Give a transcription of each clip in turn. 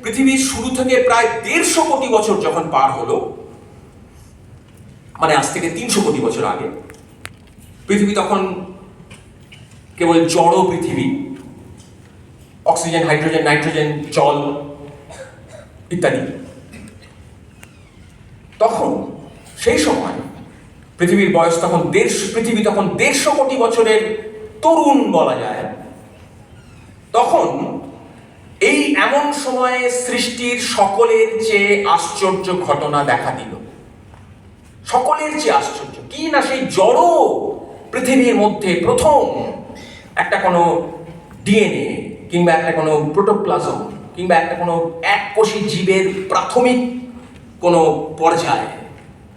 পৃথিবীর শুরু থেকে প্রায় 150 কোটি বছর যখন পার হলো, মানে আজ থেকে 300 কোটি বছর আগে, পৃথিবী তখন কেবল জড় পৃথিবী, অক্সিজেন, হাইড্রোজেন, নাইট্রোজেন, জল ইত্যাদি। তখন সেই সময় পৃথিবীর বয়স তখন পৃথিবী তখন 150 কোটি বছরের তরুণ বলা যায়। তখন এই এমন সময়ে সৃষ্টির সকলের চেয়ে আশ্চর্য ঘটনা দেখা দিল। সকলের চেয়ে আশ্চর্য কি না, সেই জড় পৃথিবীর মধ্যে প্রথম একটা কোনো ডিএনএ কিংবা একটা কোনো প্রোটোপ্লাজম কিংবা একটা কোনো এককোষী জীবের প্রাথমিক কোনো পর্যায়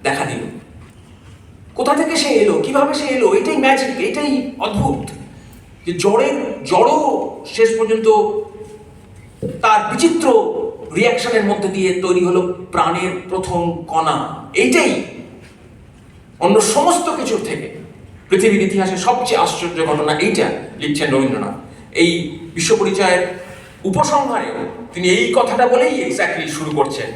দেখা দিল। কোথা থেকে সে এলো, কিভাবে সে এলো, এটাই ম্যাজিক, এটাই অদ্ভুত যে জড় শেষ পর্যন্ত তার বিচিত্র রিয়াকশনের মধ্যে দিয়ে তৈরি হলো প্রাণের প্রথম কণা। এইটাই অন্য সমস্ত কিছুর থেকে পৃথিবীর ইতিহাসে সবচেয়ে আশ্চর্য ঘটনা। এইটা লিখছেন রবীন্দ্রনাথ। এই বিশ্ব পরিচয়ের উপসংহারেও তিনি এই কথাটা বলেই এক্স্যাক্টলি শুরু করছেন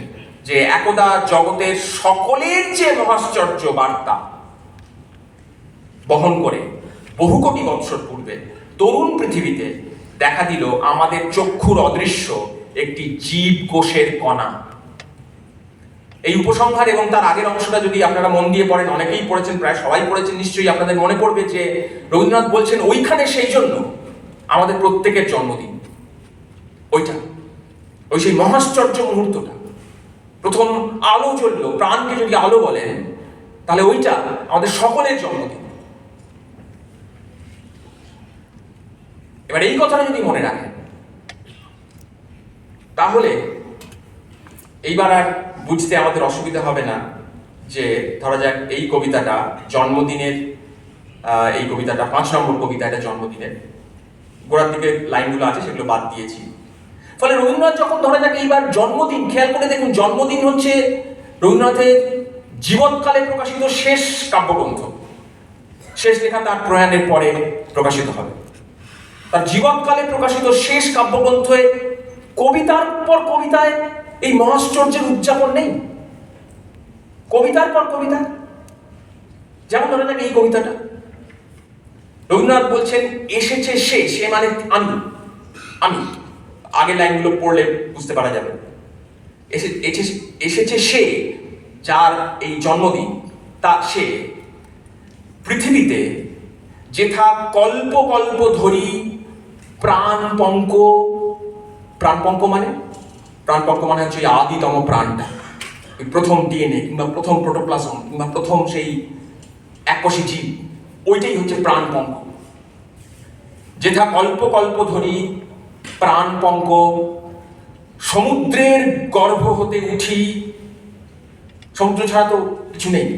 যে একদা জগতের সকলের চেয়ে মহাশ্চর্য বার্তা বহন করে বহু কোটি বৎসর পূর্বে তরুণ পৃথিবীতে দেখা দিল আমাদের চক্ষুর অদৃশ্য একটি জীব কোষের কণা। এই উপসংহার এবং তার আগের অংশটা যদি আপনারা মন দিয়ে পড়েন, অনেকেই পড়েছেন, প্রায় সবাই পড়েছেন, নিশ্চয়ই আপনাদের মনে পড়বে যে রবীন্দ্রনাথ বলছেন ওইখানে সেই জন্য আমাদের প্রত্যেকের জন্মদিন। ওই সেই মহাশ্চর্য মুহূর্তটা, প্রথম আলো জ্বলল, প্রাণকে যদি আলো বলেন তাহলে ওইটা আমাদের সকলের জন্মদিন। এবার এই কথাটা যদি মনে রাখেন তাহলে এইবার আর বুঝতে আমাদের অসুবিধা হবে না যে ধরা যাক এই কবিতাটা জন্মদিনের, এই কবিতাটা 5 নম্বর কবিতা, এটা জন্মদিনের। গোড়ার দিকে লাইনগুলো আছে সেগুলো বাদ দিয়েছি। ফলে রবীন্দ্রনাথ যখন ধরা যাক এইবার জন্মদিন, খেয়াল করে দেখুন জন্মদিন হচ্ছে রবীন্দ্রনাথের জীবৎকালে প্রকাশিত শেষ কাব্যগ্রন্থ। শেষ লেখা তার প্রয়াণের পরে প্রকাশিত হবে। তার জীবৎকালে প্রকাশিত শেষ কাব্যগ্রন্থে কবিতার পর কবিতায় এই মহাশ্চর্যের উদযাপন নেই। কবিতার পর কবিতা, যেমন ধরে যাক এই কবিতাটা রবীন্দ্রনাথ বলছেন এসেছে সে মানে আমি আগের লাইনগুলো পড়লে বুঝতে পারা যাবে। এসেছে সে যার এই জন্মদিন, তা সে পৃথিবীতে যেথা কল্প কল্প ধরি প্রাণপঙ্ক মানে হচ্ছে আদিতম প্রাণটা, প্রথম ডিএনএ কিংবা প্রথম প্রোটোপ্লাজম কিংবা প্রথম সেই এককোষী জীব, ওইটাই হচ্ছে প্রাণপঙ্ক। যেথা কল্প কল্প ধরি প্রাণপঙ্ক সমুদ্রের গর্ভ হতে উঠি, সমুদ্র ছাড়া তো কিছু নেই,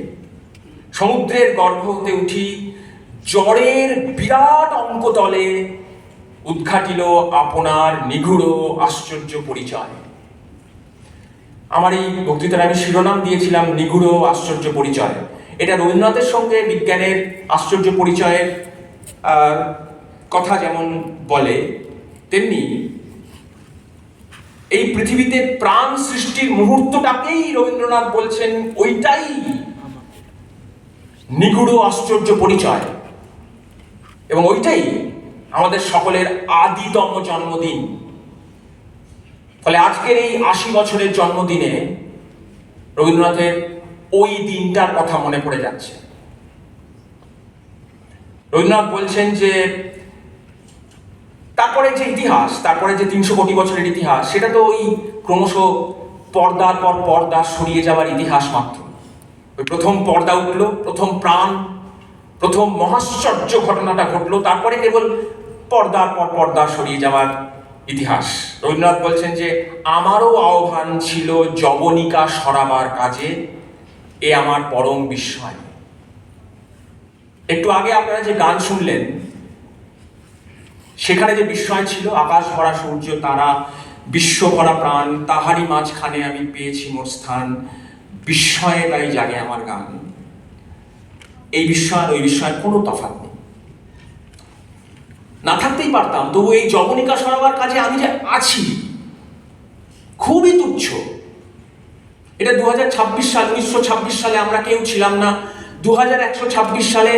সমুদ্রের গর্ভ হতে উঠি জড়ের বিরাট অঙ্কতলে উদ্ঘাটিল আপনার নিগূঢ় আশ্চর্য পরিচয়। আমার এই বক্তৃতার আমি শিরোনাম দিয়েছিলাম নিগূঢ় আশ্চর্য পরিচয়। এটা রবীন্দ্রনাথের সঙ্গে বিজ্ঞানের আশ্চর্য পরিচয়ের কথা যেমন বলে, তেমনি এই পৃথিবীতে প্রাণ সৃষ্টির মুহূর্তটাকেই রবীন্দ্রনাথ বলছেন ওইটাই নিগূঢ় আশ্চর্য পরিচয়, এবং ওইটাই আমাদের সকলের আদিতম জন্মদিন। ফলে আজকের এই 80 বছরের জন্মদিনে রবীন্দ্রনাথের ওই দিনটার কথা মনে পড়ে যাচ্ছে। রবীন্দ্রনাথ বলছেন যে তারপরে যে ইতিহাস, তারপরে যে 300 কোটি বছরের ইতিহাস, সেটা তো ওই ক্রমশ পর্দার পর পর্দা সরিয়ে যাওয়ার ইতিহাস মাত্র। ওই প্রথম পর্দা উঠলো, প্রথম প্রাণ, প্রথম মহাশ্চর্য ঘটনাটা ঘটলো, তারপরে কেবল পর্দার পর পর্দা সরিয়ে যাওয়ার ইতিহাস। রবীন্দ্রনাথ বলছেন যে আমারও আহ্বান ছিল যবনিকা সরাবার কাজে, এ আমার পরম বিস্ময়। একটু আগে আপনারা যে গান শুনলেন সেখানে যে বিস্ময় ছিল, আকাশ ভরা সূর্য তারা, বিশ্ব ভরা প্রাণ, তাহারই মাঝখানে আমি পেয়েছি মোর স্থান, বিস্ময়ে তাই জাগে আমার গান। এই বিস্ময় আর ওই বিস্ময়ের কোনো তফাৎ নেই। না থাকতেই পারতাম, তবু এই যবনিকা সরাবার কাজে আমি যে আছি, খুবই তুচ্ছ। এটা 2026 সাল, 1926 সালে আমরা কেউ ছিলাম না। 2126 সালে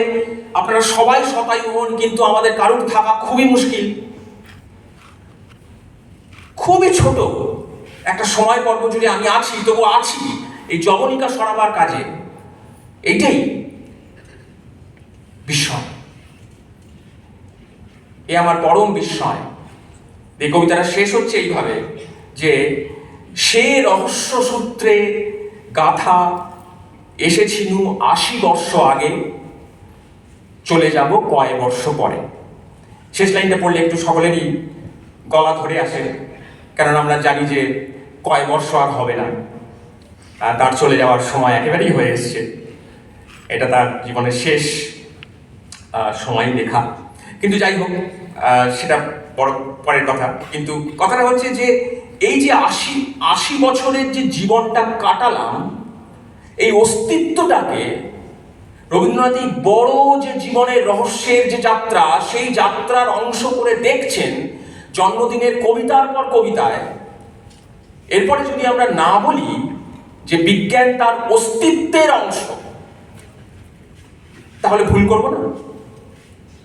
আপনারা সবাই শতায়ু হন, কিন্তু আমাদের কারোর থাকা খুবই মুশকিল। খুবই ছোট একটা সময় পর্ব জুড়ে আমি আছি, তবু আছি এই যবনিকা সরাবার কাজে। এইটাই বিস্ময়, এ আমার পরম বিস্ময়। এই কবিতাটা শেষ হচ্ছে এইভাবে যে সে রহস্য সূত্রে গাথা এসেছিনু 80 বর্ষ আগে, চলে যাব কয় বর্ষ পরে। শেষ লাইনটা পড়লে একটু সকলেরই গলা ধরে আসে, কারণ আমরা জানি যে কয় বর্ষ আর হবে না, তার চলে যাওয়ার সময় একেবারেই হয়ে এসছে। এটা তার জীবনের শেষ সময় লেখা। কিন্তু যাই হোক, সেটা পরের কথা। কিন্তু কথাটা হচ্ছে যে এই যে 80 বছরের যে জীবনটা কাটালাম, এই অস্তিত্বটাকে রবীন্দ্রনাথ এই বড় যে জীবনের রহস্যের যে যাত্রা, সেই যাত্রার অংশ করে দেখছেন জন্মদিনের কবিতার পর কবিতায়। এরপরে যদি আমরা না বলি যে বিজ্ঞান তার অস্তিত্বের অংশ, তাহলে ভুল করবো না।